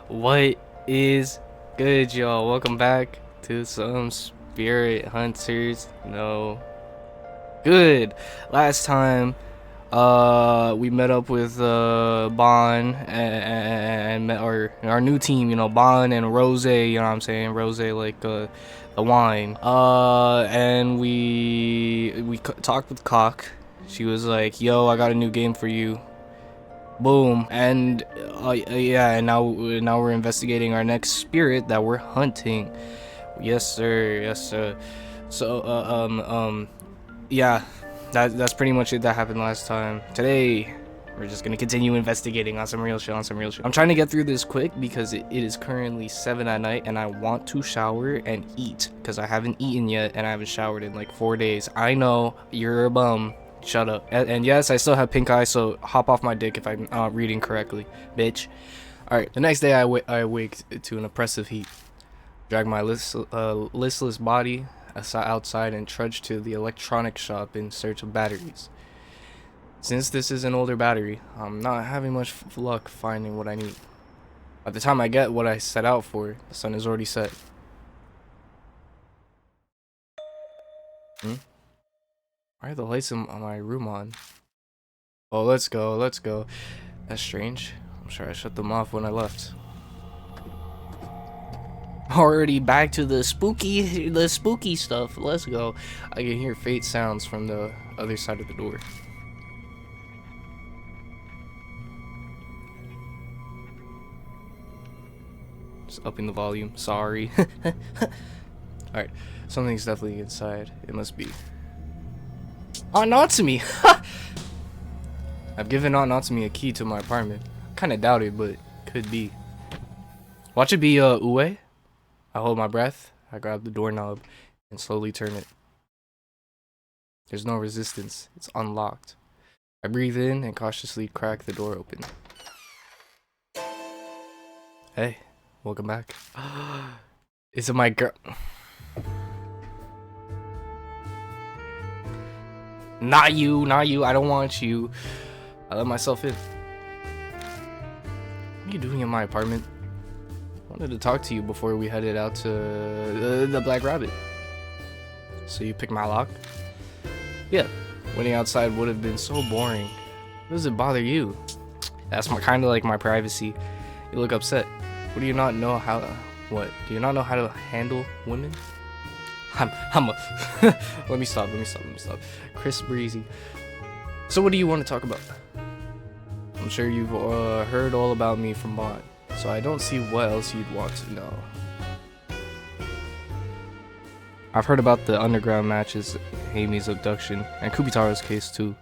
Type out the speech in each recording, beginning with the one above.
What is good, y'all? Welcome back to some Spirit Hunters. No, good. Last time, we met up with Bon and met our new team. You know, Bon and Rose. You know what I'm saying? Rose like the wine. And we talked with Cock. She was like, "Yo, I got a new game for you." Boom. And yeah, and now we're investigating our next spirit that we're hunting. Yes sir, yes sir. So yeah, that's pretty much it that happened last time. Today we're just gonna continue investigating on some real shit, I'm trying to get through this quick because it is currently 7 at night and I want to shower and eat because I haven't eaten yet and I haven't showered in like 4 days. I know you're a bum. Shut up. And yes, I still have pink eye, so hop off my dick if I'm reading correctly, bitch. Alright, the next day I awake to an oppressive heat. Drag my listless body outside and trudge to the electronics shop in search of batteries. Since this is an older battery, I'm not having much luck finding what I need. By the time I get what I set out for, the sun is already set. Why are the lights in my room on? Oh, let's go. That's strange. I'm sure I shut them off when I left. Already back to the spooky stuff. Let's go. I can hear faint sounds from the other side of the door. Just upping the volume. Sorry. Alright. Something's definitely inside. It must be Aunt Natsumi. I've given Aunt Natsumi a key to my apartment. Kinda doubt it, but could be. Watch it be Uwe. I hold my breath. I grab the doorknob and slowly turn it. There's no resistance. It's unlocked. I breathe in and cautiously crack the door open. Hey, welcome back. Is it my girl? Not you. I don't want you. I let myself in. What are you doing in my apartment? I wanted to talk to you before we headed out to the Black Rabbit. So you picked my lock? Yeah. Waiting outside would have been so boring. What does it bother you? That's kind of like my privacy. You look upset. What do you not know how? What? Do you not know how to handle women? I'm a let me stop. Chris Breezy. So what do you want to talk about? I'm sure you've heard all about me from Bond, so I don't see what else you'd want to know. I've heard about the underground matches, Amy's abduction, and Kubitaro's case too.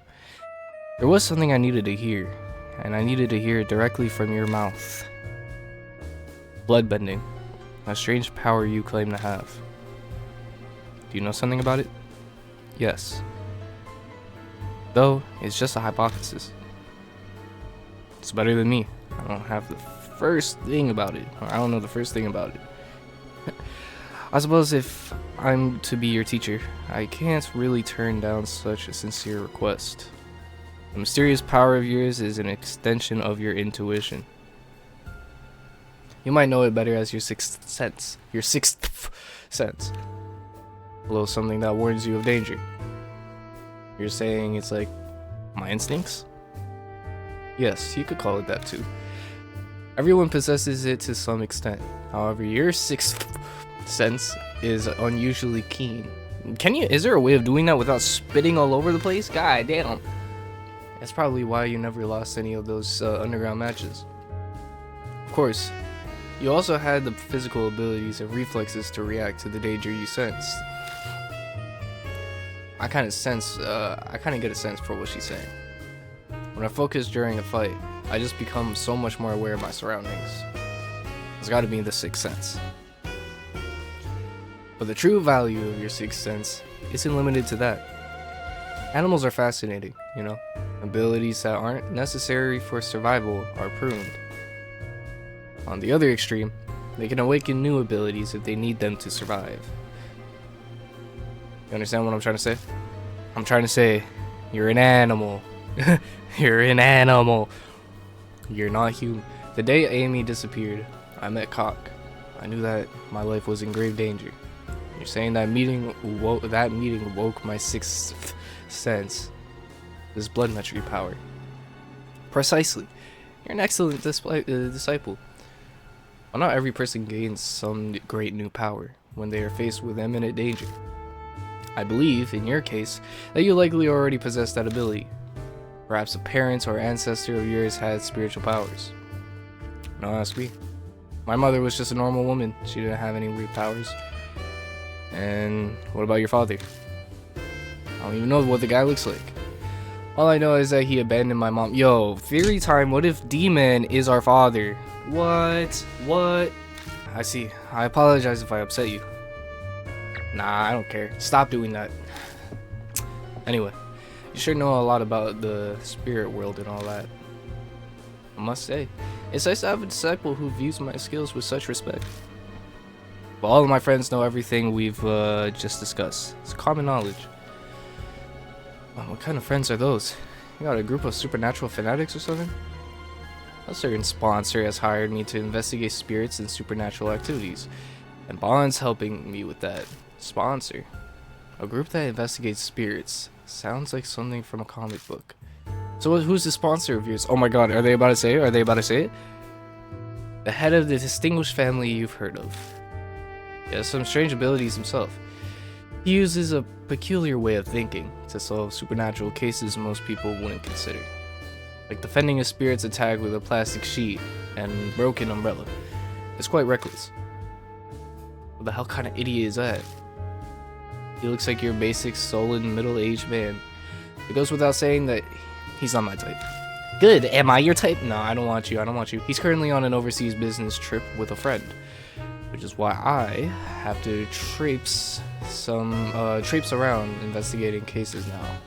There was something I needed to hear, and I needed to hear it directly from your mouth. Bloodbending, a strange power you claim to have. Do you know something about it? Yes. Though, it's just a hypothesis. It's better than me. I don't have the first thing about it. I don't know the first thing about it. I suppose if I'm to be your teacher, I can't really turn down such a sincere request. The mysterious power of yours is an extension of your intuition. You might know it better as your sixth sense. Your sixth sense. A little something that warns you of danger. You're saying it's like my instincts? Yes, you could call it that too. Everyone possesses it to some extent. However, your sixth sense is unusually keen. Is there a way of doing that without spitting all over the place? God damn. That's probably why you never lost any of those underground matches. Of course, you also had the physical abilities and reflexes to react to the danger you sensed. I kind of get a sense for what she's saying. When I focus during a fight, I just become so much more aware of my surroundings. It's gotta be the sixth sense. But the true value of your sixth sense isn't limited to that. Animals are fascinating, you know? Abilities that aren't necessary for survival are pruned. On the other extreme, they can awaken new abilities if they need them to survive. You understand what I'm trying to say? I'm trying to say, you're an animal. You're an animal. You're not human. The day Amy disappeared, I met Cock. I knew that my life was in grave danger. You're saying that meeting woke my sixth sense. This blood metry power. Precisely. You're an excellent disciple. Well, not every person gains some great new power when they are faced with imminent danger. I believe, in your case, that you likely already possess that ability. Perhaps a parent or ancestor of yours had spiritual powers. Don't ask me. My mother was just a normal woman. She didn't have any weird powers. And what about your father? I don't even know what the guy looks like. All I know is that he abandoned my mom. Yo, theory time. What if D-Man is our father? What? I see. I apologize if I upset you. Nah, I don't care. Stop doing that. Anyway, you sure know a lot about the spirit world and all that. I must say, it's nice to have a disciple who views my skills with such respect. But all of my friends know everything we've just discussed. It's common knowledge. What kind of friends are those? You got a group of supernatural fanatics or something? A certain sponsor has hired me to investigate spirits and supernatural activities, and Bond's helping me with that. Sponsor? A group that investigates spirits. Sounds like something from a comic book. So who's the sponsor of yours? Oh my god, are they about to say it? Are they about to say it? The head of the distinguished family you've heard of. He has some strange abilities himself. He uses a peculiar way of thinking to solve supernatural cases most people wouldn't consider. Like defending a spirit's attack with a plastic sheet and broken umbrella. It's quite reckless. What the hell kind of idiot is that? He looks like your basic, sullen, middle-aged man. It goes without saying that he's not my type. Good, am I your type? No, I don't want you. He's currently on an overseas business trip with a friend, which is why I have to traipse around investigating cases now.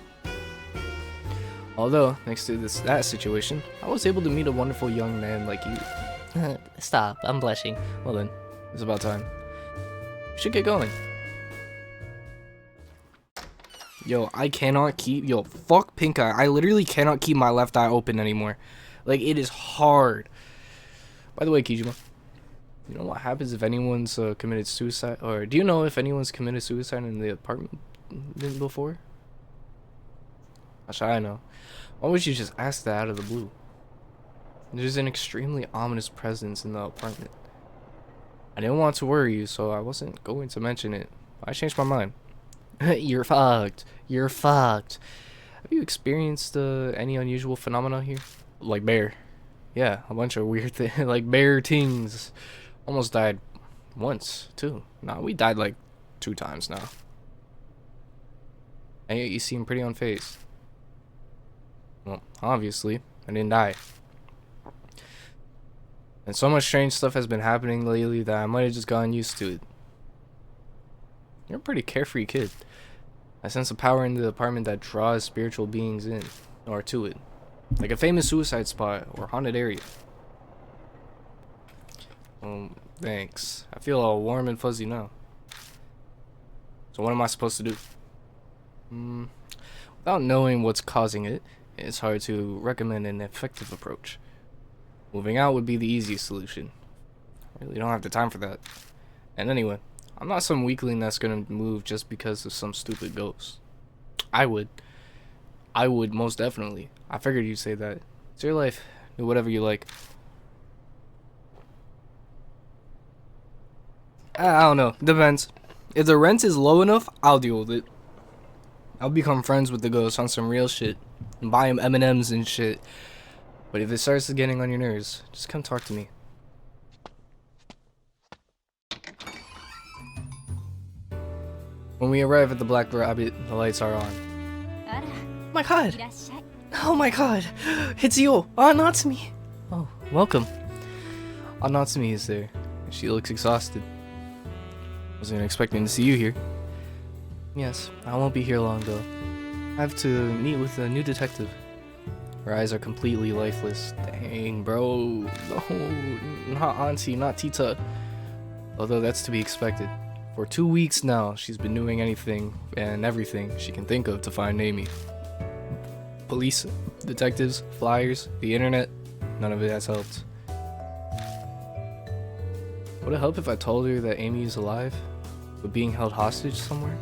Although, next to that situation, I was able to meet a wonderful young man like you. Stop, I'm blushing. Well then, it's about time. We should get going. Yo, I cannot keep, fuck pink eye. I literally cannot keep my left eye open anymore. Like, it is hard. By the way, Kijima, you know what happens if anyone's committed suicide? Or do you know if anyone's committed suicide in the apartment before? How should I know? Why would you just ask that out of the blue? There's an extremely ominous presence in the apartment. I didn't want to worry you, so I wasn't going to mention it. I changed my mind. You're fucked. You're fucked. Have you experienced any unusual phenomena here? Like bear. Yeah, a bunch of weird things. Like bear things. Almost died once, too. Nah, we died like 2 times now. And yet you seem pretty unfazed. Well, obviously, I didn't die. And so much strange stuff has been happening lately that I might have just gotten used to it. You're a pretty carefree kid. I sense a power in the apartment that draws spiritual beings in, or to it. Like a famous suicide spot, or haunted area. Thanks. I feel all warm and fuzzy now. So what am I supposed to do? Without knowing what's causing it, it's hard to recommend an effective approach. Moving out would be the easiest solution. I really don't have the time for that. And anyway, I'm not some weakling that's gonna move just because of some stupid ghost. I would most definitely. I figured you'd say that. It's your life. Do whatever you like. I don't know. Depends. If the rent is low enough, I'll deal with it. I'll become friends with the ghost on some real shit. And buy him M&Ms and shit. But if it starts getting on your nerves, just come talk to me. When we arrive at the Black Rabbit, the lights are on. Oh my god! Oh my god! It's you! Natsumi! Oh, welcome. Natsumi is there. She looks exhausted. Wasn't expecting to see you here. Yes, I won't be here long though. I have to meet with a new detective. Her eyes are completely lifeless. Dang, bro. No, not Auntie, not Tita. Although that's to be expected. For 2 weeks now, she's been doing anything and everything she can think of to find Amy. Police, detectives, flyers, the internet, none of it has helped. Would it help if I told her that Amy is alive, but being held hostage somewhere?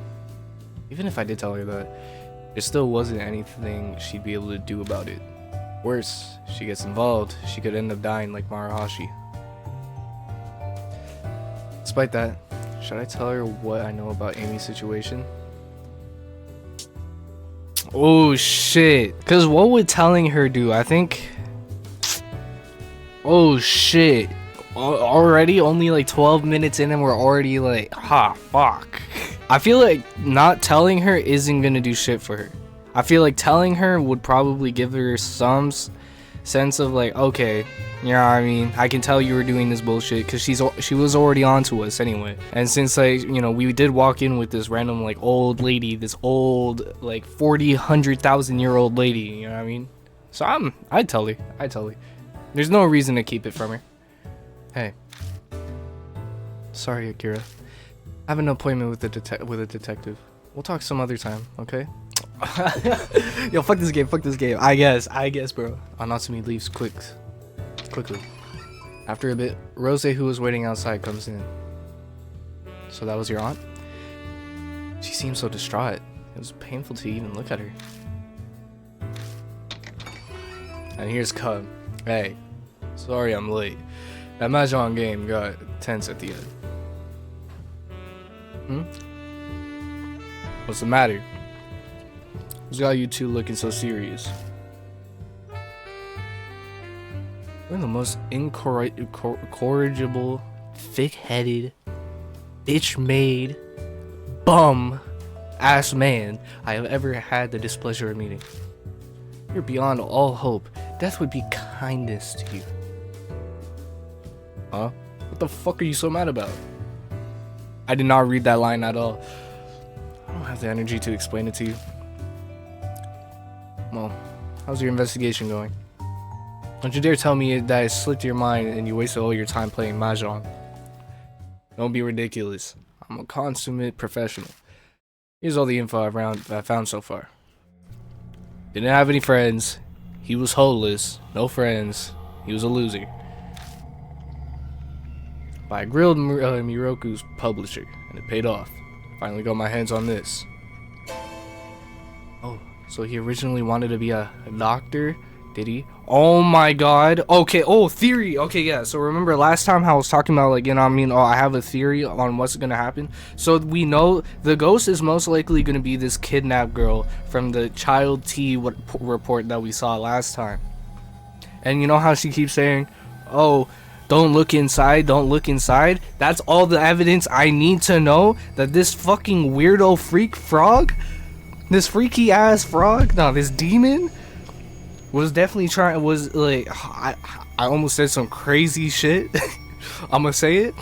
Even if I did tell her that, there still wasn't anything she'd be able to do about it. Worse, she gets involved, she could end up dying like Marahashi. Despite that, should I tell her what I know about Amy's situation? Oh shit. Cause what would telling her do? I think. Oh shit. Already only like 12 minutes in and we're already like, ha, fuck. I feel like not telling her isn't gonna do shit for her. I feel like telling her would probably give her some sense of like, okay, you know what I mean, I can tell you were doing this bullshit, because she was already on to us anyway. And since, like, you know, we did walk in with this random like old lady, this old like 100,000 year old lady, you know what I mean, so I'd tell her. There's no reason to keep it from her. Hey, sorry Akira, I have an appointment with a detective. We'll talk some other time, okay? Yo, fuck this game. I guess, bro. Anatsumi leaves quickly. After a bit, Rose, who was waiting outside, comes in. So that was your aunt? She seemed so distraught. It was painful to even look at her. And here's Cub. Hey, sorry I'm late. That Mahjong game got tense at the end. What's the matter? What's got you two looking so serious? You're the most incorrigible, thick-headed, bitch-made, bum-ass man I have ever had the displeasure of meeting. You're beyond all hope. Death would be kindness to you. Huh? What the fuck are you so mad about? I did not read that line at all. I don't have the energy to explain it to you. Well, how's your investigation going? Don't you dare tell me that it slipped your mind and you wasted all your time playing Mahjong. Don't be ridiculous. I'm a consummate professional. Here's all the info I found so far. Didn't have any friends. He was hopeless. No friends. He was a loser. But I grilled Miroku's publisher, and it paid off. Finally got my hands on this. Oh, so he originally wanted to be a doctor, did he? Oh my god. Okay, oh, theory. Okay, yeah, so remember last time I was talking about, like, you know what I mean, oh, I have a theory on what's gonna happen. So we know the ghost is most likely gonna be this kidnapped girl from the Child T report that we saw last time. And you know how she keeps saying, oh, don't look inside, don't look inside? That's all the evidence I need to know that this fucking weirdo freak frog, this freaky ass frog, no, this demon was definitely was like, I almost said some crazy shit. I'ma say it.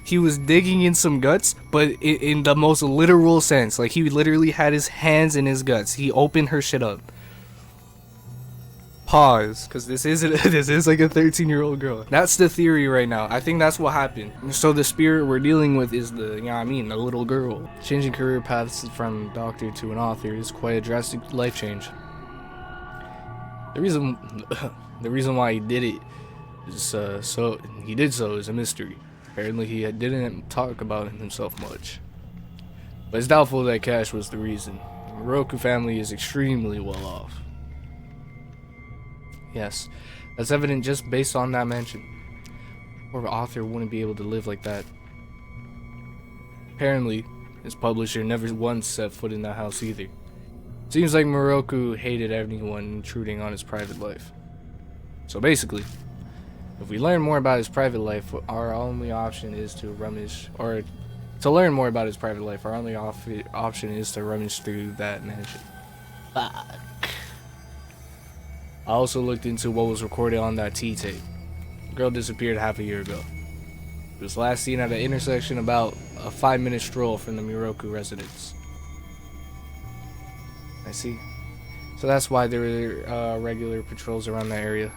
He was digging in some guts, but in the most literal sense. Like, he literally had his hands in his guts. He opened her shit up. Pause, because this is like a 13-year-old girl. That's the theory right now. I think that's what happened. So the spirit we're dealing with is the, you know what I mean, the little girl. Changing career paths from doctor to an author is quite a drastic life change. The reason why he did it is so is a mystery. Apparently he didn't talk about it himself much. But it's doubtful that cash was the reason. The Miroku family is extremely well off. Yes, that's evident just based on that mention. Or author wouldn't be able to live like that. Apparently, his publisher never once set foot in that house either. Seems like Miroku hated anyone intruding on his private life. So basically, if we learn more about his private life, our only option is to rummage, or to learn more about his private life, our only option is to rummage through that mansion. Fuck. I also looked into what was recorded on that T-tape. The girl disappeared half a year ago. It was last seen at an intersection about a 5-minute stroll from the Miroku residence. I see. So that's why there were regular patrols around that area.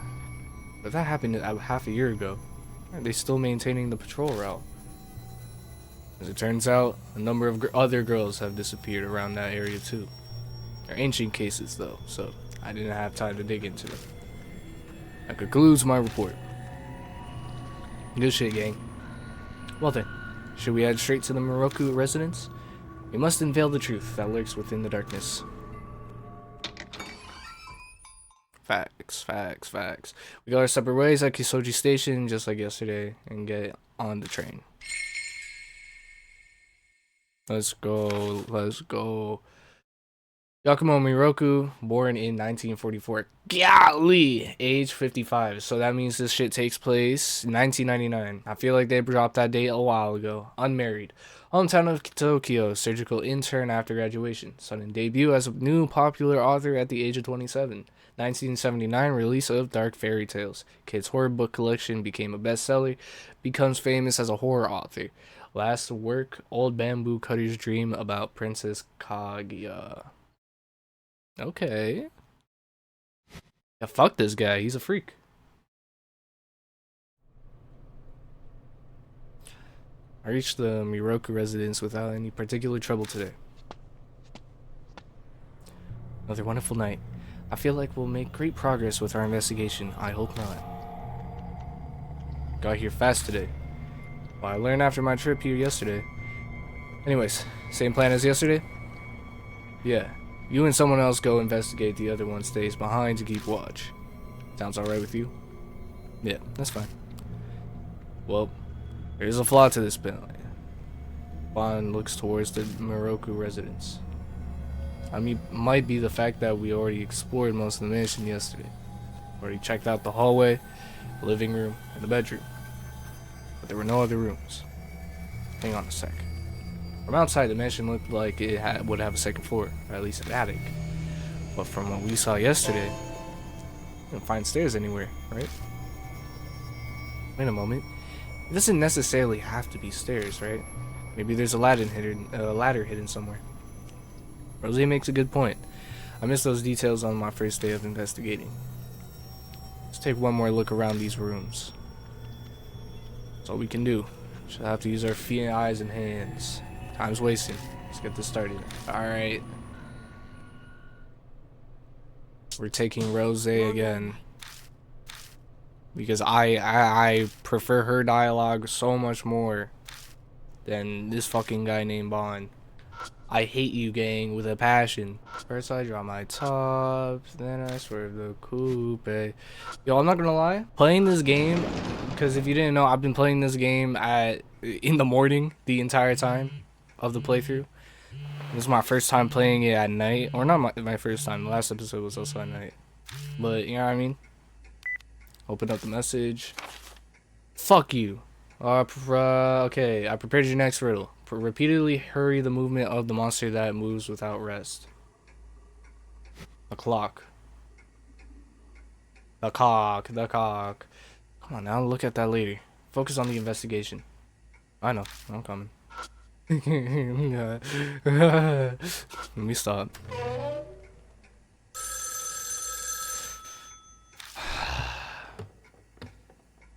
But that happened half a year ago. Are they still maintaining the patrol route? As it turns out, a number of other girls have disappeared around that area too. They're ancient cases though, so I didn't have time to dig into them. That concludes my report. Good shit, gang. Well then, should we head straight to the Moroku residence? We must unveil the truth that lurks within the darkness. Facts, facts, facts. We go our separate ways at Kisoji Station, just like yesterday, and get on the train. Let's go, let's go. Yakumo Miroku, born in 1944. Golly! Age 55. So that means this shit takes place in 1999. I feel like they dropped that date a while ago. Unmarried. Hometown of Tokyo. Surgical intern after graduation. Sudden debut as a new popular author at the age of 27. 1979 release of Dark Fairy Tales. Kids' horror book collection became a bestseller. Becomes famous as a horror author. Last work, Old Bamboo Cutter's Dream about Princess Kaguya. Okay. Yeah, fuck this guy. He's a freak. I reached the Miroku residence without any particular trouble today. Another wonderful night. I feel like we'll make great progress with our investigation. I hope not. Got here fast today. Well, I learned after my trip here yesterday. Anyways, same plan as yesterday? Yeah. You and someone else go investigate, the other one stays behind to keep watch. Sounds alright with you? Yeah, that's fine. Well, there's a flaw to this plan. Bond looks towards the Moroku residence. I mean, might be the fact that we already explored most of the mansion yesterday. Already checked out the hallway, the living room, and the bedroom. But there were no other rooms. Hang on a sec. From outside, the mansion looked like it would have a second floor, or at least an attic. But from what we saw yesterday, you don't find stairs anywhere, right? Wait a moment. It doesn't necessarily have to be stairs, right? Maybe there's a ladder hidden somewhere. Rosie makes a good point. I missed those details on my first day of investigating. Let's take one more look around these rooms. That's all we can do. Should have to use our feet, eyes, and hands. Time's wasting. Let's get this started. Alright. We're taking Rose again. Because I prefer her dialogue so much more than this fucking guy named Bond. I hate you, gang, with a passion. First I draw my top, then I swerve the coupe. Yo, I'm not gonna lie. Playing this game, because if you didn't know, I've been playing this game in the morning the entire time of the playthrough. This is my first time playing it at night. Or not my first time. The last episode was also at night. But, you know what I mean? Open up the message. Fuck you. Okay, I prepared your next riddle. Repeatedly hurry the movement of the monster that moves without rest. The clock. The cock. The cock. Come on now, look at that lady. Focus on the investigation. I know, I'm coming. Let me stop.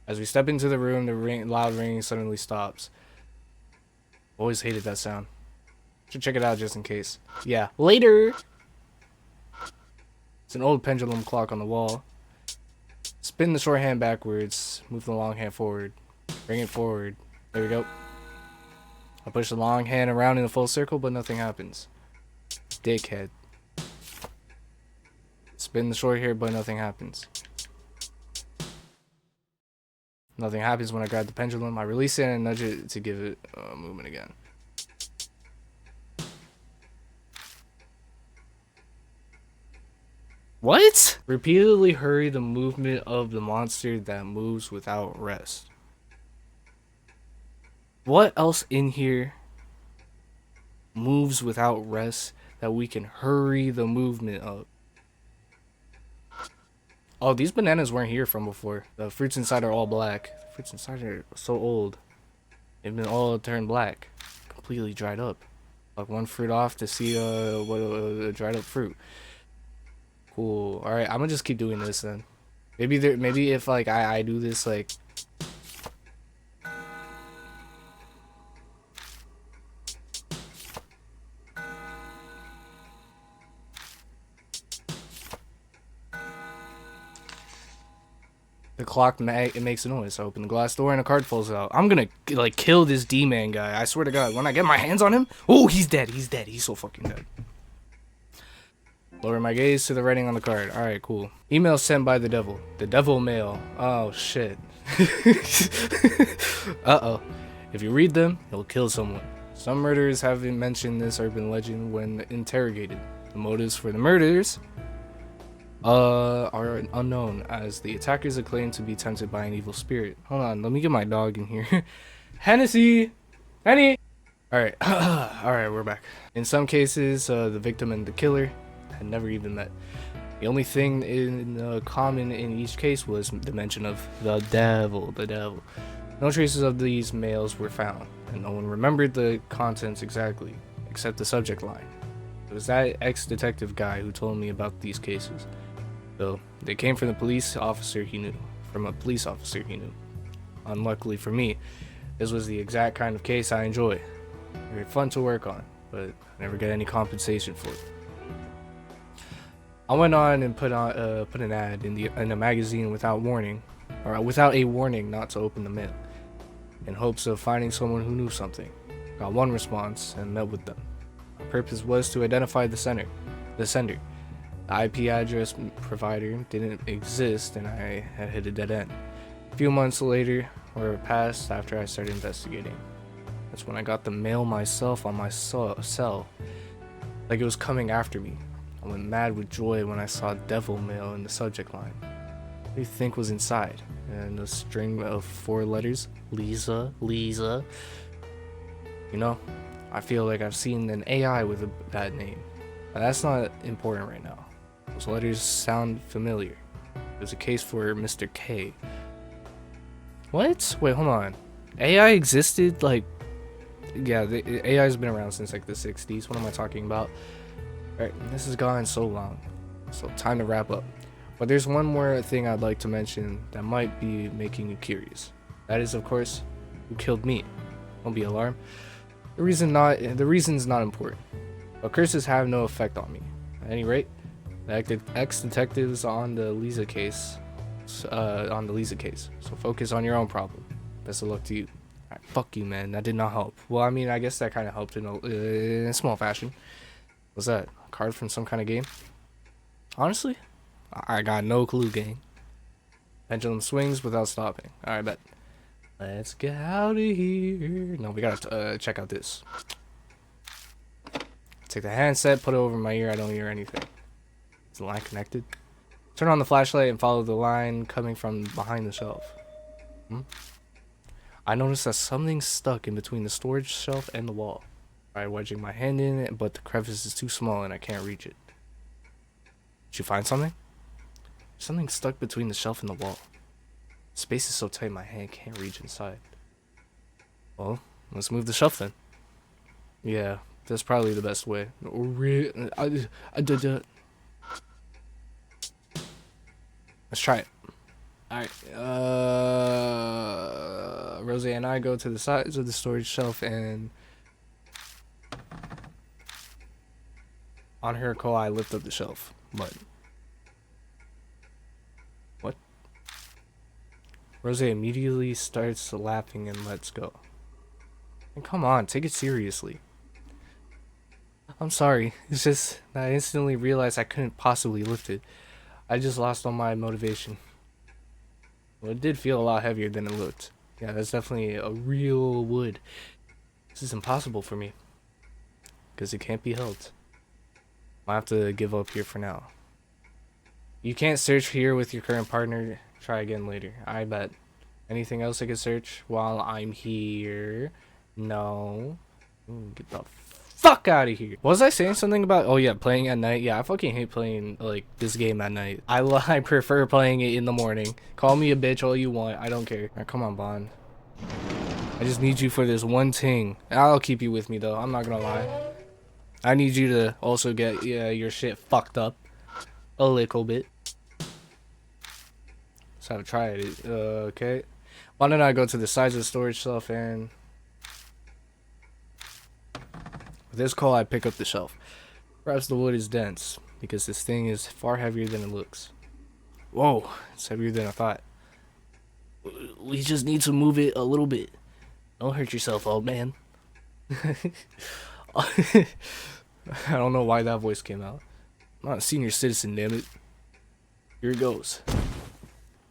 As we step into the room, the loud ringing suddenly stops. Always hated that sound. Should check it out just in case. Yeah, later! It's an old pendulum clock on the wall. Spin the short hand backwards. Move the long hand forward. Bring it forward. There we go. I push the long hand around in a full circle, but nothing happens. Dickhead. Spin the short hair, but nothing happens. Nothing happens when I grab the pendulum. I release it and nudge it to give it movement again. What? Repeatedly hurry the movement of the monster that moves without rest. What else in here moves without rest that we can hurry the movement of? Oh, these bananas weren't here from before. The fruits inside are all black. The fruits inside are so old. They've been all turned black. Completely dried up. Like one fruit off to see what a dried up fruit. Cool. Alright, I'm gonna just keep doing this then. Maybe if like I do this like The clock it makes a noise. I open the glass door and a card falls out. I'm gonna like kill this D-man guy. I swear to God, when I get my hands on him, oh, he's dead. He's dead. He's so fucking dead. Lower my gaze to the writing on the card. All right, cool. Email sent by the devil. The devil mail. Oh shit. Uh-oh. If you read them, you'll kill someone. Some murderers haven't mentioned this urban legend when interrogated. The motives for the murders are unknown, as the attackers are claimed to be tempted by an evil spirit. Hold on, let me get my dog in here. Hennessy! Henny! Alright, alright, we're back. In some cases, the victim and the killer had never even met. The only thing in common in each case was the mention of the devil. No traces of these mails were found, and no one remembered the contents exactly, except the subject line. It was that ex-detective guy who told me about these cases. So, they came from a police officer he knew. Unluckily for me, this was the exact kind of case I enjoy. Very fun to work on, but I never get any compensation for it. I went on and put an ad in a magazine without a warning not to open the mail, in hopes of finding someone who knew something. Got one response and met with them. My purpose was to identify the sender. The IP address provider didn't exist, and I had hit a dead end. A few months later, or passed after I started investigating. That's when I got the mail myself on my cell, like it was coming after me. I went mad with joy when I saw devil mail in the subject line. What do you think was inside? And a string of 4 letters, Lisa. You know, I feel like I've seen an AI with that name, but that's not important right now. Those letters sound familiar. There's a case for Mr. K. What? Wait, hold on. AI existed like... Yeah, the AI's been around since like the 60s. What am I talking about? Alright, this has gone so long. So time to wrap up. But there's one more thing I'd like to mention that might be making you curious. That is, of course, who killed me. Don't be alarmed. The reason's not important. But curses have no effect on me. At any rate, the ex-detectives on the Lisa case. So focus on your own problem. Best of luck to you. Alright, fuck you, man. That did not help. Well, I mean, I guess that kind of helped in a small fashion. What's that? A card from some kind of game? Honestly, I got no clue, gang. Pendulum swings without stopping. Alright, bet. Let's get out of here. No, we gotta check out this. Take the handset, put it over my ear. I don't hear anything. Is the line connected? Turn on the flashlight and follow the line coming from behind the shelf. I noticed that something's stuck in between the storage shelf and the wall. I tried wedging my hand in it, but the crevice is too small and I can't reach it. Did you find something? Something stuck between the shelf and the wall. The space is so tight my hand can't reach inside. Well, let's move the shelf then. Yeah, that's probably the best way. Let's try it. Alright, Rose and I go to the sides of the storage shelf, and on her call I lift up the shelf, but what? Rose immediately starts laughing and lets go. And come on, take it seriously. I'm sorry, it's just that I instantly realized I couldn't possibly lift it. I just lost all my motivation. Well, it did feel a lot heavier than it looked. Yeah, that's definitely a real wood. This is impossible for me, because it can't be held. I'll have to give up here for now. You can't search here with your current partner. Try again later. I bet. Anything else I can search while I'm here? No. Get the fuck out of here. Was I saying something about, oh yeah, playing at night? Yeah, I fucking hate playing like this game at night. I prefer playing it in the morning. Call me a bitch all you want. I don't care. Alright, come on, Bond. I just need you for this one thing. I'll keep you with me though. I'm not gonna lie. I need you to also get your shit fucked up a little bit. Let's have a try at it. Okay. Why don't I go to the sides of the storage shelf, and with this call I pick up the shelf. Perhaps the wood is dense, because this thing is far heavier than it looks. Whoa, it's heavier than I thought. We just need to move it a little bit. Don't hurt yourself, old man. I don't know why that voice came out. I'm not a senior citizen, damn it. Here it goes.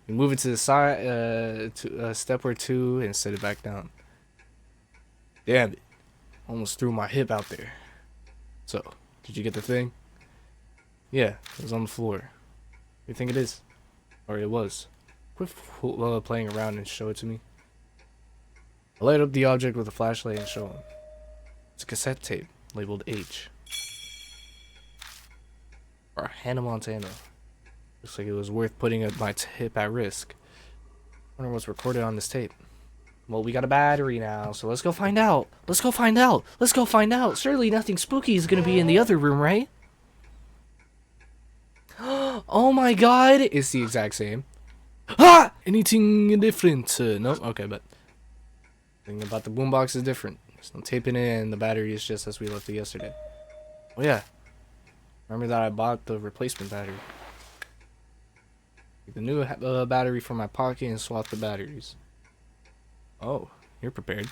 You move it to the side, to a step or two, and set it back down. Damn it. Almost threw my hip out there. So, did you get the thing? Yeah, it was on the floor. You think it is? Or it was. Quit playing around and show it to me. I light up the object with a flashlight and show him. It's a cassette tape labeled H. Or Hannah Montana. Looks like it was worth putting my hip at risk. I wonder what's recorded on this tape. Well, we got a battery now, so let's go find out. Let's go find out. Let's go find out. Surely nothing spooky is gonna be in the other room, right? Oh my god! It's the exact same. Ah! Anything different? No? Okay, but thing about the boombox is different. There's no tape in it, and the battery is just as we left it yesterday. Oh yeah. Remember that I bought the replacement battery. Take the new battery from my pocket and swap the batteries. Oh, you're prepared.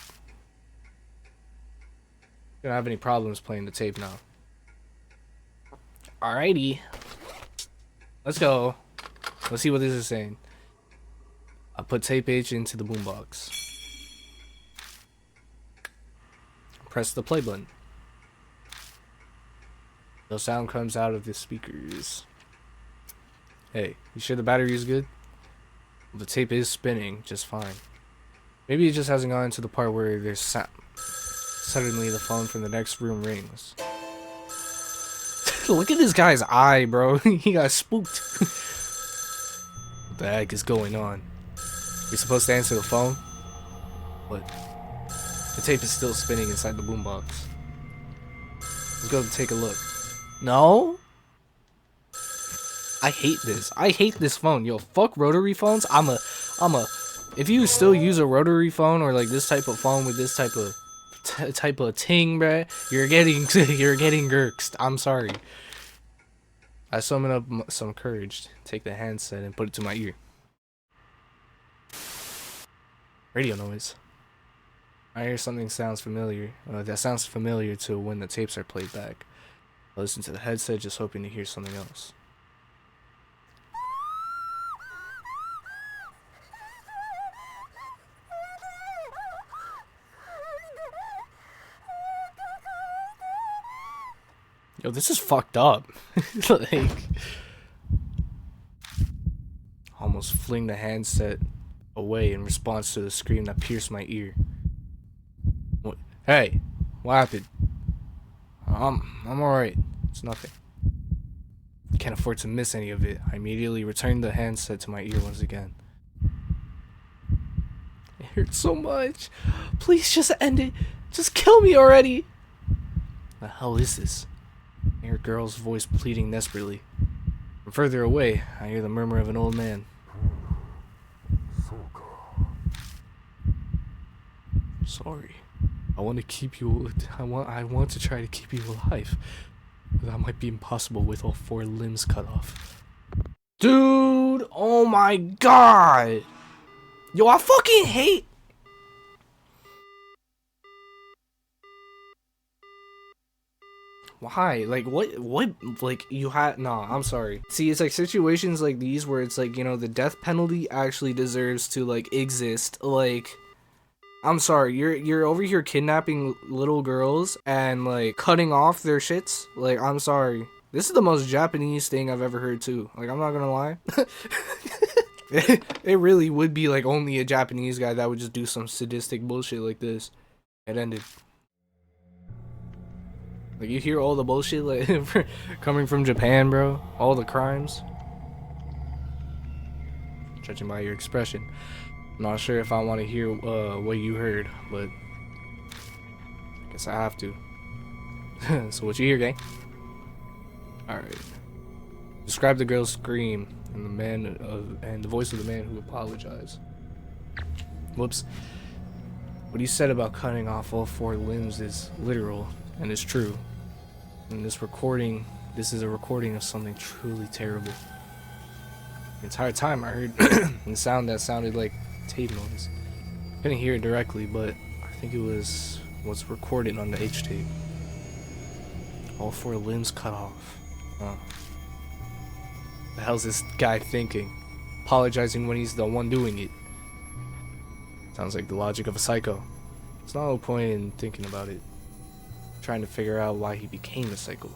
Don't have any problems playing the tape now. Alrighty. Let's go. Let's see what this is saying. I put tape H into the boombox. Press the play button. No sound comes out of the speakers. Hey, you sure the battery is good? The tape is spinning just fine. Maybe it just hasn't gotten to the part where there's sound. Suddenly the phone from the next room rings. Look at this guy's eye, bro. He got spooked. What the heck is going on? You're supposed to answer the phone? What? The tape is still spinning inside the boombox. Let's go take a look. No? I hate this. I hate this phone. Yo, fuck rotary phones. If you still use a rotary phone or like this type of phone with this type of ting, bruh, you're getting gurked. I'm sorry. I summon up some courage, take the handset and put it to my ear. Radio noise. I hear something sounds familiar. That sounds familiar to when the tapes are played back. I listen to the headset, just hoping to hear something else. Yo, this is fucked up. Like, almost fling the handset away in response to the scream that pierced my ear. What? Hey, what happened? I'm alright. It's nothing. Can't afford to miss any of it. I immediately returned the handset to my ear once again. It hurts so much. Please just end it. Just kill me already. The hell is this? I hear a girl's voice pleading desperately. From further away, I hear the murmur of an old man. Sorry. I want to keep you. I want to try to keep you alive. But that might be impossible with all 4 limbs cut off. Dude! Oh my god! Yo, I fucking hate. Why? Like, what, like, you had, nah, I'm sorry. See, it's like situations like these where it's like, you know, the death penalty actually deserves to, like, exist. Like, I'm sorry, you're over here kidnapping little girls and, like, cutting off their shits? Like, I'm sorry. This is the most Japanese thing I've ever heard, too. Like, I'm not gonna lie. It really would be, like, only a Japanese guy that would just do some sadistic bullshit like this. It ended. Like, you hear all the bullshit like coming from Japan, bro. All the crimes. Judging by your expression, I'm not sure if I want to hear what you heard, but I guess I have to. So what you hear, gang? All right. Describe the girl's scream and the voice of the man who apologized. Whoops. What he said about cutting off all 4 limbs is literal and is true. In this recording, this is a recording of something truly terrible. The entire time I heard a sound that sounded like tape noise. Couldn't hear it directly, but I think it was what's recorded on the H tape. All 4 limbs cut off. Huh. The hell's this guy thinking? Apologizing when he's the one doing it. Sounds like the logic of a psycho. There's no point in thinking about it. Trying to figure out why he became a psycho.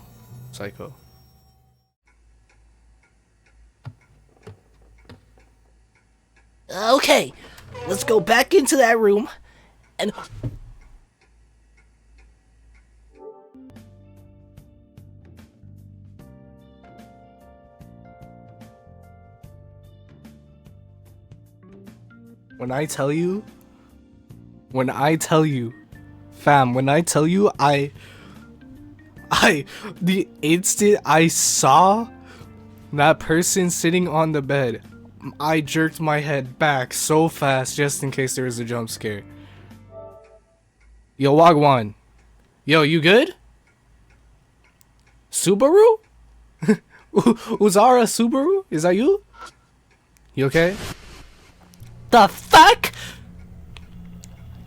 Okay, let's go back into that room and... When I tell you, fam, the instant I saw that person sitting on the bed, I jerked my head back so fast just in case there was a jump scare. Yo, Wagwan. Yo, you good? Subaru? Uzara Subaru? Is that you? You okay? The fuck?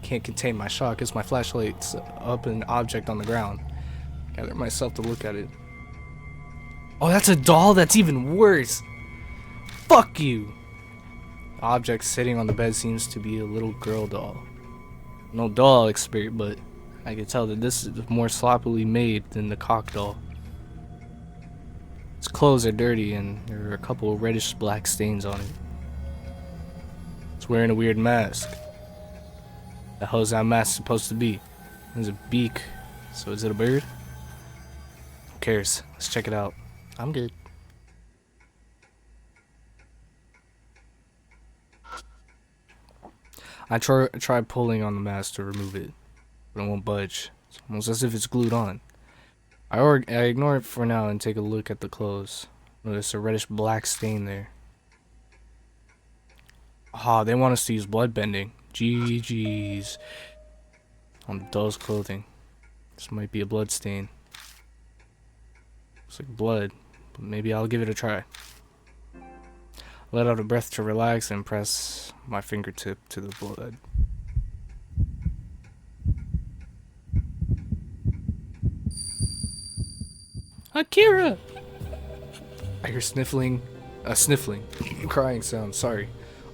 Can't contain my shock as my flashlight's up an object on the ground. Gather myself to look at it. Oh, that's a doll? That's even worse. Fuck you. The object sitting on the bed seems to be a little girl doll. No doll expert, but I can tell that this is more sloppily made than the cock doll. Its clothes are dirty and there are a couple of reddish black stains on it. It's wearing a weird mask. The hell is that mask supposed to be? There's a beak, so is it a bird? Who cares? Let's check it out. I'm good. I tried pulling on the mask to remove it, but it won't budge. It's almost as if it's glued on. I ignore it for now and take a look at the clothes. Notice a reddish black stain there. Ah, they want us to use blood bending. GG's. On the doll's clothing. This might be a blood stain. Looks like blood, but maybe I'll give it a try. Let out a breath to relax and press my fingertip to the blood. Akira! I hear sniffling, crying sound, sorry.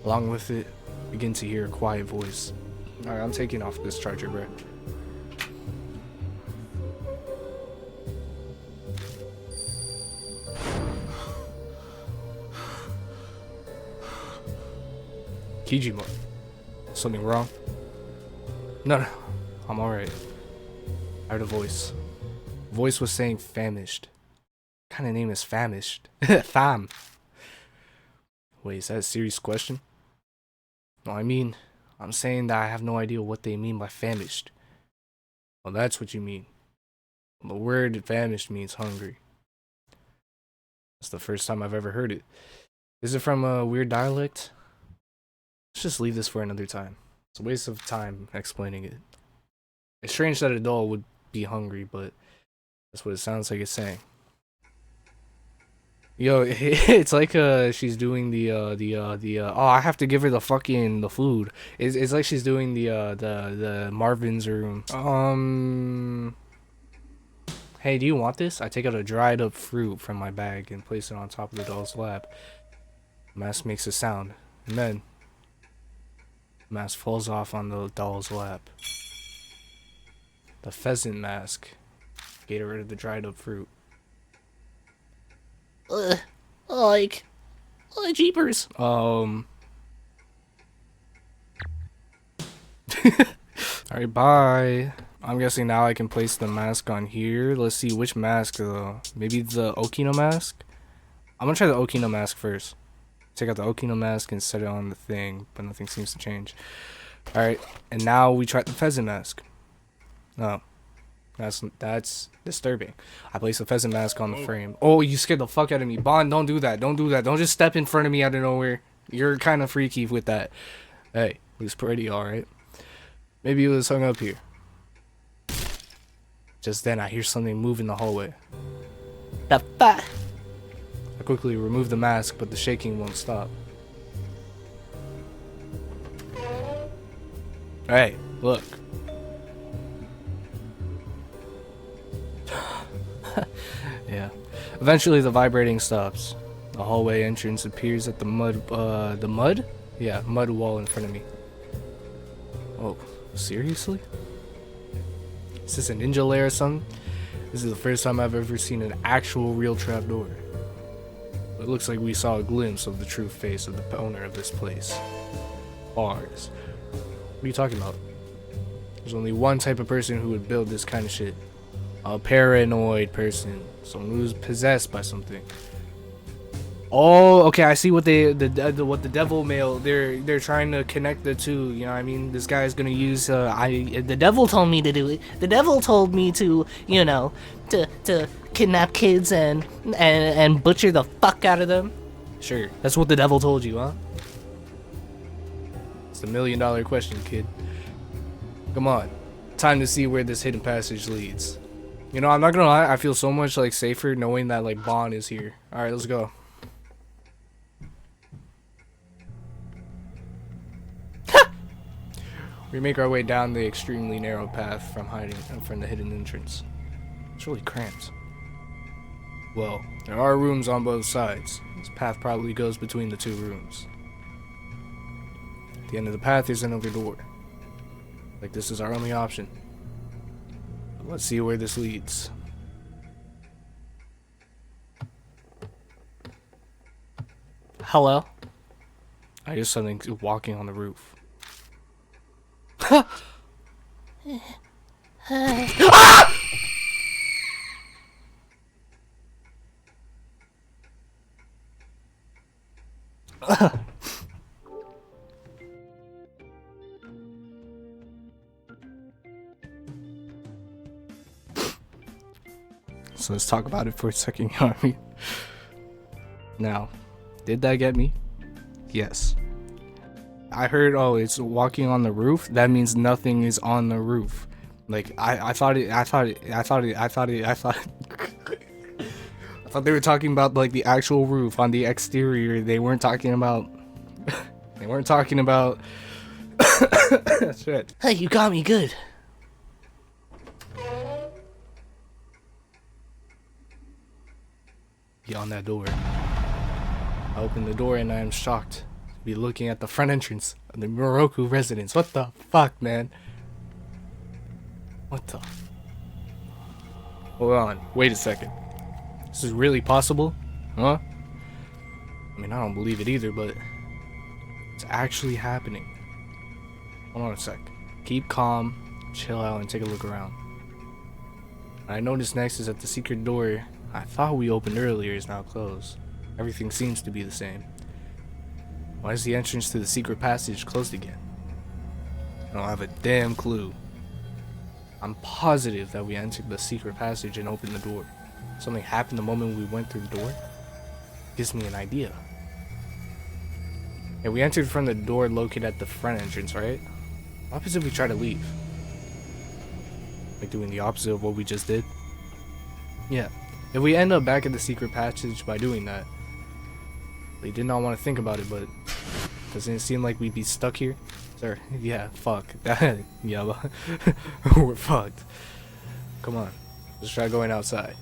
Along with it, begin to hear a quiet voice. Alright, I'm taking off this charger, bro. Kijima. Something wrong? No, I'm alright. I heard a voice. The voice was saying famished. What kind of name is famished? Fam. Wait, is that a serious question? No, I'm saying that I have no idea what they mean by famished. Well, that's what you mean. Well, the word famished means hungry. That's the first time I've ever heard it. Is it from a weird dialect? Let's just leave this for another time. It's a waste of time explaining it. It's strange that a doll would be hungry, but that's what it sounds like it's saying. Yo, it's like she's doing the oh, I have to give her the food. It's like she's doing the Marvin's room. Hey, do you want this? I take out a dried up fruit from my bag and place it on top of the doll's lap. The mask makes a sound, and then the mask falls off on the doll's lap. The pheasant mask. Get rid of the dried up fruit. Like jeepers. Alright, bye. I'm guessing now I can place the mask on here. Let's see which mask though. Maybe the Okino mask? I'm gonna try the Okino mask first. Take out the Okino mask and set it on the thing, but nothing seems to change. Alright, and now we try the pheasant mask. Oh. That's disturbing. I place the pheasant mask on the frame. Oh, you scared the fuck out of me. Bond, don't do that. Don't do that. Don't just step in front of me out of nowhere. You're kind of freaky with that. Hey, it was pretty alright. Maybe it was hung up here. Just then, I hear something move in the hallway. The fuck? I quickly remove the mask, but the shaking won't stop. Hey, look. Yeah. Eventually, the vibrating stops. The hallway entrance appears at the mud. The mud? Yeah, mud wall in front of me. Oh, seriously? Is this a ninja lair or something? This is the first time I've ever seen an actual real trapdoor. It looks like we saw a glimpse of the true face of the owner of this place. Bars. What are you talking about? There's only one type of person who would build this kind of shit. A paranoid person. Someone who's possessed by something. Oh, okay, I see what what the devil mail, they're trying to connect the two, you know what I mean? This guy's gonna use, the devil told me to do it. The devil told me to, you know, to kidnap kids and butcher the fuck out of them. Sure, that's what the devil told you, huh? It's the $1 million question, kid. Come on, time to see where this hidden passage leads. You know, I'm not gonna lie, I feel so much, like, safer knowing that, like, Bond is here. Alright, let's go. We make our way down the extremely narrow path from the hidden entrance. It's really cramped. Well, there are rooms on both sides. This path probably goes between the two rooms. At the end of the path is another door. Like this is our only option. But let's see where this leads. Hello? I hear something walking on the roof. So let's talk about it for a second, you know what I mean? Now, did that get me? Yes. I heard, oh, it's walking on the roof. That means nothing is on the roof. Like I thought they were talking about like the actual roof on the exterior. They weren't talking about. They weren't talking about. Shit. Hey, you got me good. Get on that door. I open the door and I am shocked. Be looking at the front entrance of the Miroku residence. What the fuck, man? What the? Hold on. Wait a second. This is really possible? Huh? I mean, I don't believe it either, but it's actually happening. Hold on a sec. Keep calm, chill out, and take a look around. What I noticed next is that the secret door I thought we opened earlier is now closed. Everything seems to be the same. Why is the entrance to the secret passage closed again? I don't have a damn clue. I'm positive that we entered the secret passage and opened the door. Something happened the moment we went through the door. Gives me an idea. Yeah, we entered from the door located at the front entrance, right? What happens if we try to leave? Like doing the opposite of what we just did? Yeah. If we end up back at the secret passage by doing that, they did not want to think about it, but doesn't it seem like we'd be stuck here? Sir, yeah, fuck. Yeah, we're fucked. Come on, let's try going outside.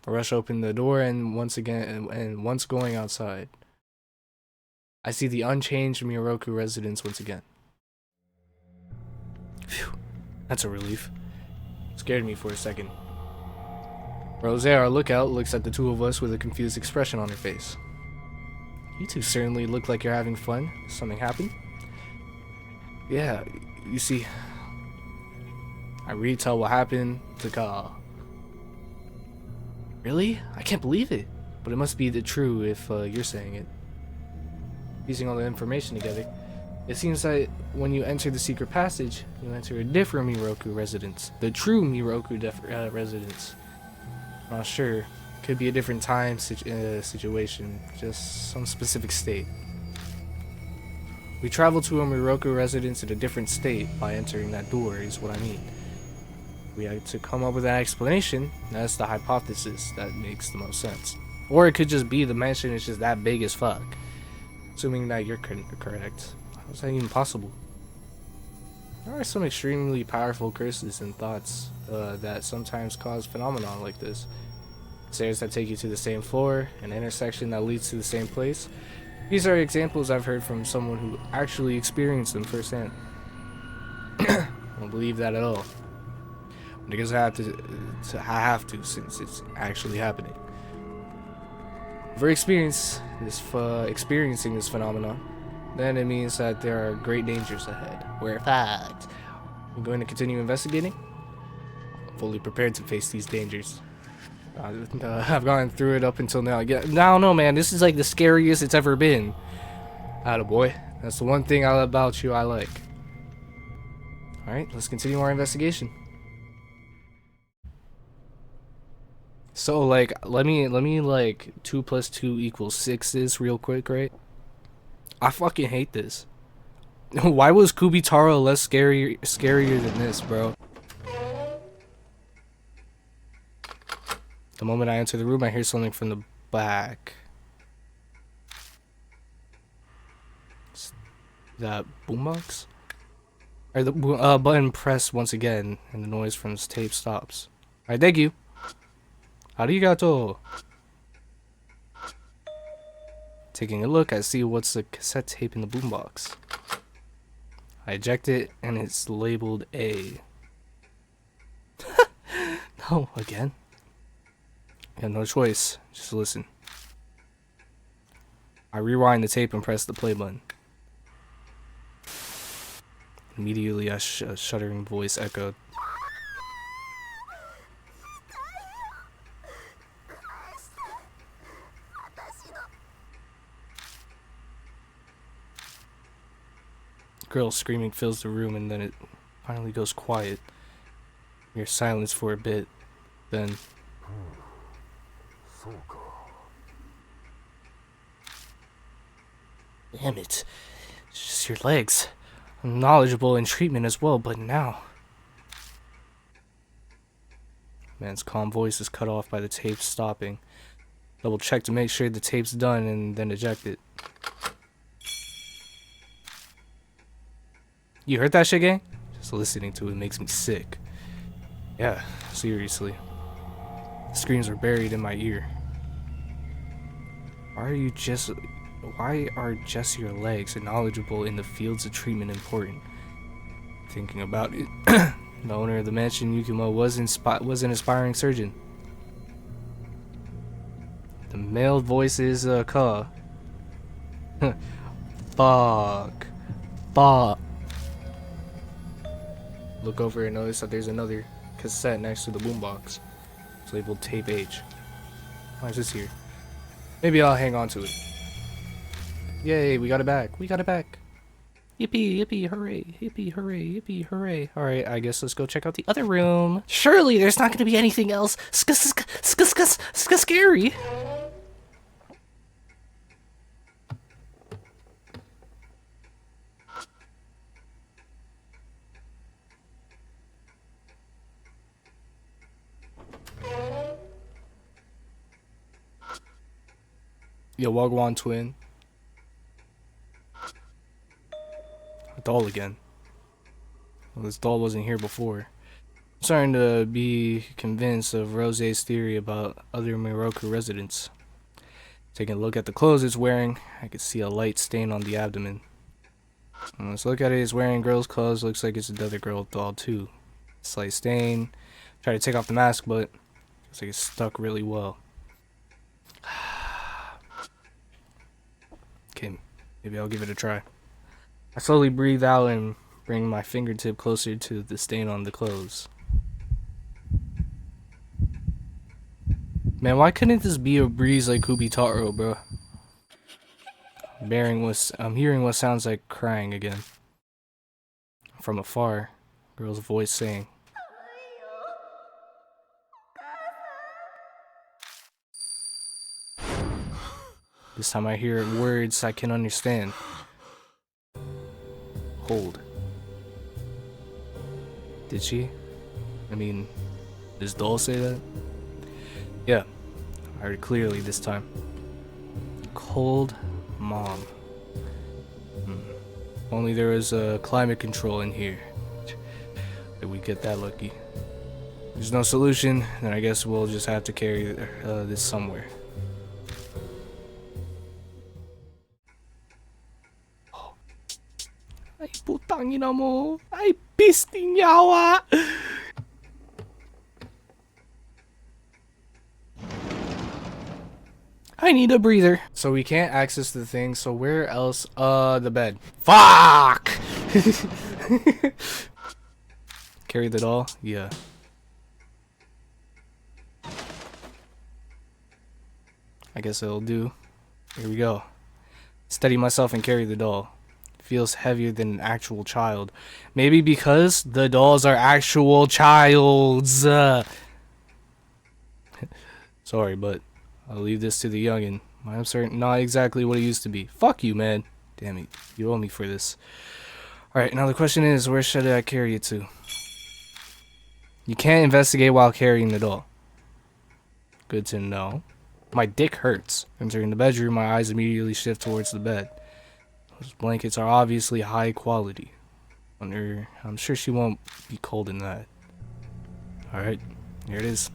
I rush open the door and once going outside, I see the unchanged Miroku residence once again. Phew, that's a relief. Scared me for a second. Rose, our lookout, looks at the two of us with a confused expression on her face. You two certainly look like you're having fun. Something happened? Yeah, you see, I retell what happened to Ka. Really? I can't believe it. But it must be the true if you're saying it. Piecing all the information together, it seems that when you enter the secret passage, you enter a different Miroku residence. The true Miroku residence. Not sure. Could be a different time situation, just some specific state. We travel to a Miroku residence in a different state by entering that door, is what I mean. We had to come up with an explanation. That's the hypothesis that makes the most sense. Or it could just be the mansion is just that big as fuck. Assuming that you're correct. How is that even possible? There are some extremely powerful curses and thoughts that sometimes cause phenomenon like this. Stairs that take you to the same floor, an intersection that leads to the same place. These are examples I've heard from someone who actually experienced them firsthand. I don't believe that at all. Because I have to since it's actually happening. For experiencing this phenomenon, then it means that there are great dangers ahead. We're fucked. I'm going to continue investigating. I'm fully prepared to face these dangers. I've gone through it up until now. I don't know, man. This is like the scariest it's ever been. Attaboy. That's the one thing about you I like. Alright, let's continue our investigation. So, like, let me like 2 + 2 = 6 this real quick, right? I fucking hate this. Why was Kubitaro less scarier than this, bro? The moment I enter the room, I hear something from the back. Is that boombox? Or the button pressed once again, and the noise from this tape stops. Alright, thank you. Arigato. Taking a look, I see what's the cassette tape in the boombox. I eject it, and it's labeled A. No, again? I have no choice. Just listen. I rewind the tape and press the play button. Immediately, a shuddering voice echoed. Girl screaming fills the room, and then it finally goes quiet. We hear silence for a bit. Then damn it. It's just your legs. I'm knowledgeable in treatment as well, but now. Man's calm voice is cut off by the tape stopping. Double check to make sure the tape's done and then eject it. You heard that shit, gang? Just listening to it makes me sick. Yeah, seriously. The screams are buried in my ear. Why are just your legs knowledgeable in the fields of treatment important? Thinking about it, the owner of the mansion, Yukimo, was an aspiring surgeon. The male voice is Ka. Fuck. Look over and notice that there's another cassette next to the boombox. It's labeled Tape H. Why is this here? Maybe I'll hang on to it. Yay, we got it back. We got it back. Yippee, yippee, hooray. Yippee, hooray, yippee, hooray. Alright, I guess let's go check out the other room. Surely there's not gonna be anything else scary. Yo, Wagwan twin. A doll again. Well, this doll wasn't here before. I'm starting to be convinced of Rose's theory about other Miroku residents. Taking a look at the clothes it's wearing, I can see a light stain on the abdomen. And let's look at it. It's wearing girl's clothes. Looks like it's another girl doll too. Slight stain. Try to take off the mask, but looks like it's stuck really well. Okay, maybe I'll give it a try. I slowly breathe out and bring my fingertip closer to the stain on the clothes. Man, why couldn't this be a breeze like Kubitaro, bro? I'm hearing what sounds like crying again. From afar, girl's voice saying. This time I hear words I can understand. Hold. Did she? I mean, does doll say that? Yeah, I heard it clearly this time. Cold mom. Only there was climate control in here. Did we get that lucky? There's no solution, then I guess we'll just have to carry this somewhere. Ay, putang ina mo. Ay, pisting yawa. I need a breather. So we can't access the thing, so where else? The bed. Fuck! Carry the doll? Yeah. I guess it'll do. Here we go. Steady myself and carry the doll. Feels heavier than an actual child. Maybe because the dolls are actual childs. Sorry, but I'll leave this to the youngin'. I'm certain not exactly what it used to be. Fuck you, man. Damn it. You owe me for this. Alright, now the question is, where should I carry it to? You can't investigate while carrying the doll. Good to know. My dick hurts. Entering the bedroom, my eyes immediately shift towards the bed. Those blankets are obviously high quality. I'm sure she won't be cold in that. Alright, here it is.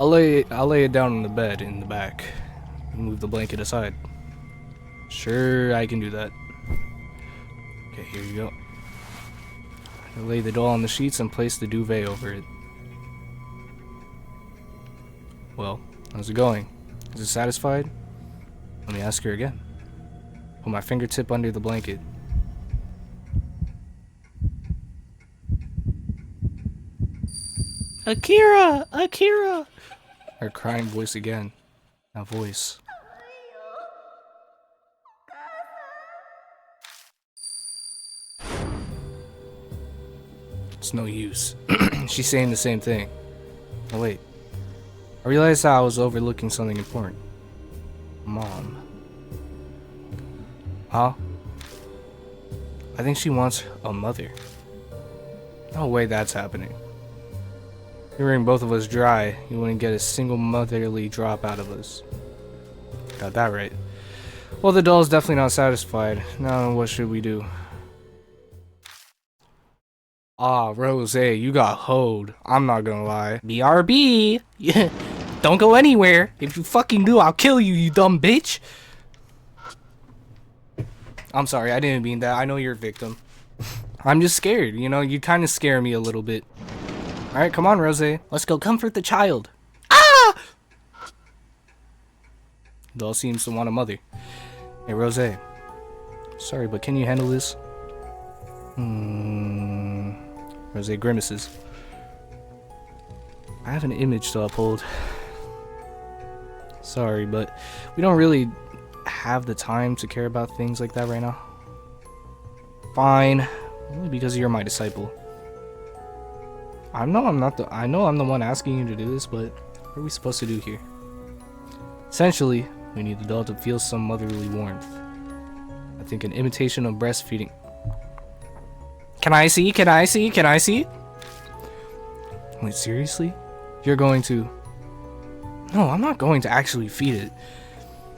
I'll lay it down on the bed in the back. Move the blanket aside. Sure, I can do that. Okay, here you go. I lay the doll on the sheets and place the duvet over it. Well, how's it going? Is it satisfied? Let me ask her again. Put my fingertip under the blanket. Akira! Akira! Her crying voice again. That voice. It's no use. She's saying the same thing. Oh wait. I realized that I was overlooking something important. Mom. Huh? I think she wants a mother. No way that's happening. Hearing both of us dry, you wouldn't get a single motherly drop out of us. Got that right. Well, the doll's definitely not satisfied. Now what should we do? Ah, Rose, you got hoed. I'm not gonna lie. BRB! Yeah. Don't go anywhere. If you fucking do, I'll kill you, you dumb bitch. I'm sorry, I didn't mean that. I know you're a victim. I'm just scared, you know? You kind of scare me a little bit. Alright, come on, Rose. Let's go comfort the child. Ah! Doll seems to want a mother. Hey, Rose. Sorry, but can you handle this? Rose grimaces. I have an image to uphold. Sorry, but we don't really have the time to care about things like that right now. Fine. Only because you're my disciple. I know I'm the one asking you to do this, but what are we supposed to do here? Essentially, we need the doll to feel some motherly warmth. I think an imitation of breastfeeding. Can I see? Can I see? Can I see? Wait, seriously? You're going to... No, I'm not going to actually feed it.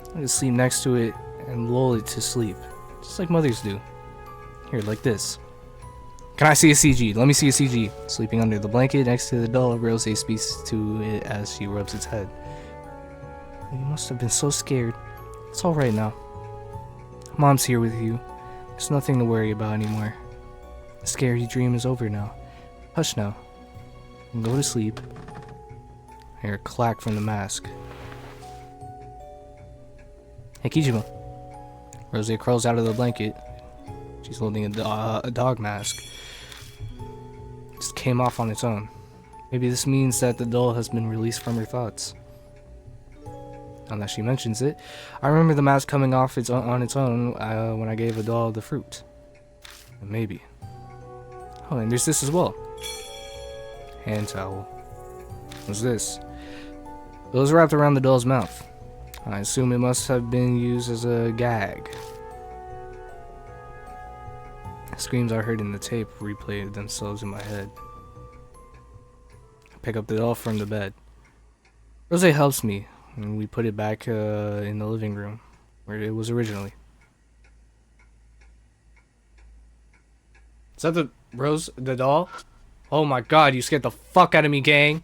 I'm gonna sleep next to it and lull it to sleep. Just like mothers do. Here, like this. Can I see a CG? Let me see a CG. Sleeping under the blanket next to the doll, Rose speaks to it as she rubs its head. You must have been so scared. It's alright now. Mom's here with you. There's nothing to worry about anymore. The scary dream is over now. Hush now. And go to sleep. I hear a clack from the mask. Hey, Kijima. Rose crawls out of the blanket. She's holding a dog mask. It just came off on its own. Maybe this means that the doll has been released from her thoughts. Now that she mentions it, I remember the mask coming off on its own when I gave a doll the fruit. Maybe. Oh, and there's this as well. Hand towel. What's this? It was wrapped around the doll's mouth. I assume it must have been used as a gag. Screams I heard in the tape replayed themselves in my head. I pick up the doll from the bed. Rose helps me, and we put it back in the living room, where it was originally. Is that the Rose, the doll? Oh my god, you scared the fuck out of me, gang.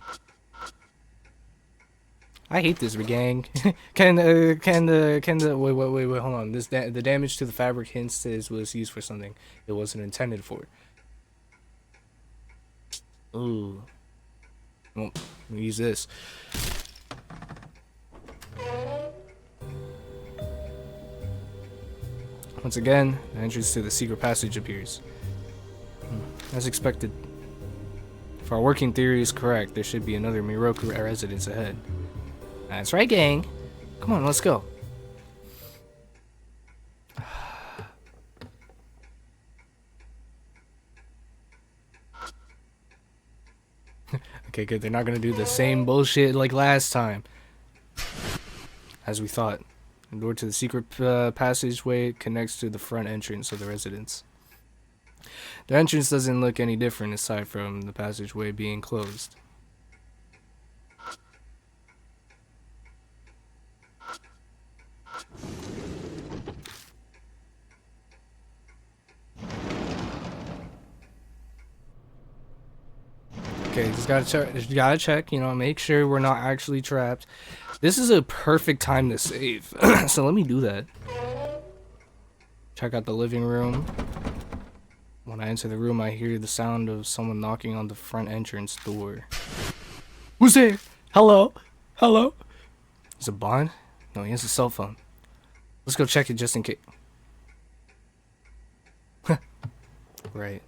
I hate this gang. Can the wait, hold on. The damage to the fabric hints is was used for something it wasn't intended for. Ooh. Well, let me use this. Once again, the entrance to the secret passage appears. As expected. If our working theory is correct, there should be another Miroku residence ahead. That's right, gang. Come on, let's go. Okay, good. They're not gonna do the same bullshit like last time. As we thought. The door to the secret passageway connects to the front entrance of the residence. The entrance doesn't look any different aside from the passageway being closed. Okay, just gotta check, you know, make sure we're not actually trapped. This is a perfect time to save, so let me do that. Check out the living room. When I enter the room, I hear the sound of someone knocking on the front entrance door. Who's there? Hello? Hello? Is it Bond? No, he has a cell phone. Let's go check it just in case. Right.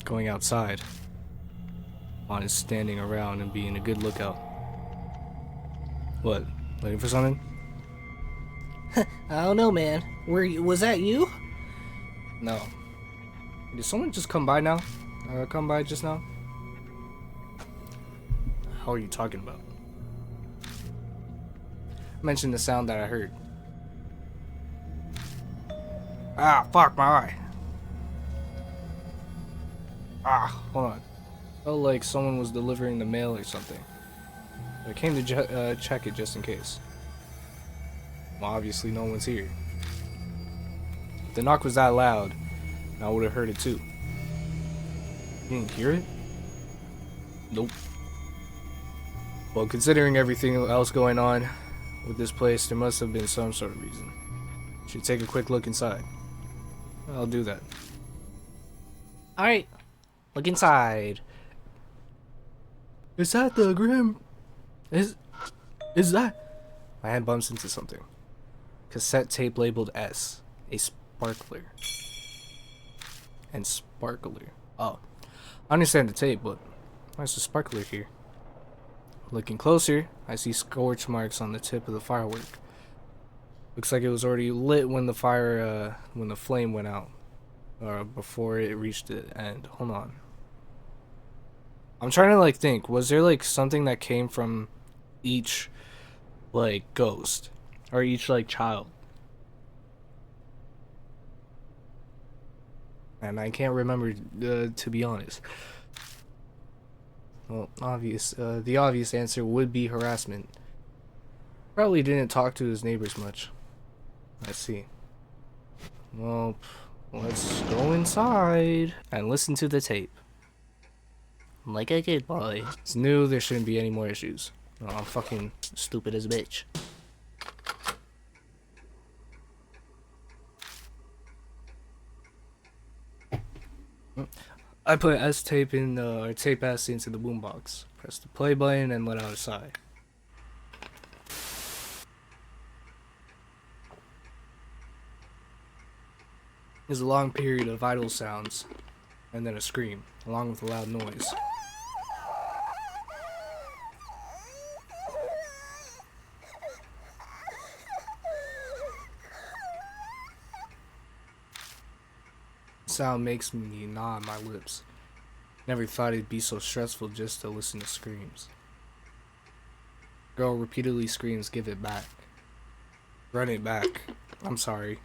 Going outside. Bond is standing around and being a good lookout. What? Looking for something? I don't know, man. Was that you? No. Did someone just come by now? Come by just now? How are you talking about? Mention the sound that I heard. Ah, fuck my eye. Ah, hold on. Felt like someone was delivering the mail or something. I came to check it just in case. Well, obviously no one's here. If the knock was that loud, I would have heard it too. You didn't hear it? Nope. Well, considering everything else going on with this place, there must have been some sort of reason. Should take a quick look inside. I'll do that. Alright, look inside. Is that the Grim? Is that? My hand bumps into something. Cassette tape labeled S. A sparkler. And sparkler. Oh. I understand the tape, but why's the sparkler here? Looking closer, I see scorch marks on the tip of the firework. Looks like it was already lit when the when the flame went out. Or before it reached the end. Hold on. I'm trying to like think, was there like something that came from each like ghost? Or each like child? And I can't remember, to be honest. Well, the obvious answer would be harassment. Probably didn't talk to his neighbors much. I see. Well, let's go inside and listen to the tape. Like a good boy. It's new, there shouldn't be any more issues. Oh, I'm fucking Stupid as a bitch. I put S tape in or tape S into the boombox. Press the play button and let out a sigh. There's a long period of idle sounds, and then a scream, along with a loud noise. Sound makes me gnaw on my lips. Never thought it'd be so stressful just to listen to screams. Girl repeatedly screams, "Give it back. Run it back. I'm sorry.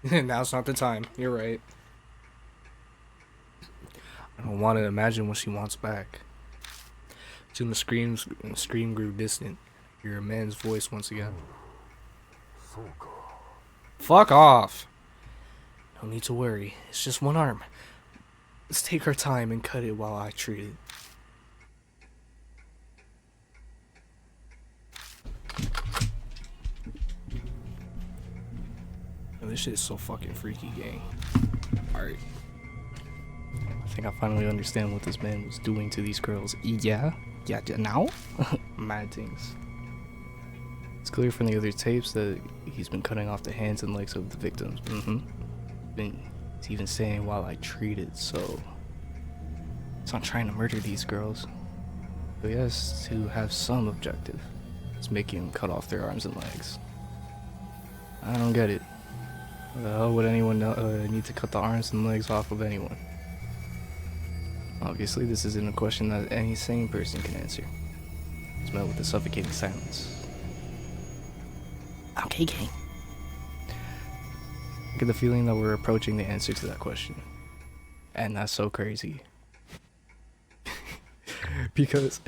Now's not the time. You're right." I don't want to imagine what she wants back. Soon the scream grew distant. I hear a man's voice once again. Fuck off. No need to worry. It's just one arm. Let's take our time and cut it while I treat it. Man, this shit is so fucking freaky, gang. Alright. I think I finally understand what this man was doing to these girls. Yeah? Yeah, now? Mad things. It's clear from the other tapes that he's been cutting off the hands and legs of the victims. He's even saying while I treat it, so he's not trying to murder these girls. So he has to have some objective. It's making them cut off their arms and legs. I don't get it. Why the hell would anyone need to cut the arms and legs off of anyone? Obviously, this isn't a question that any sane person can answer. It's met with a suffocating silence. Okay, gang. I get the feeling that we're approaching the answer to that question. And that's so crazy. Because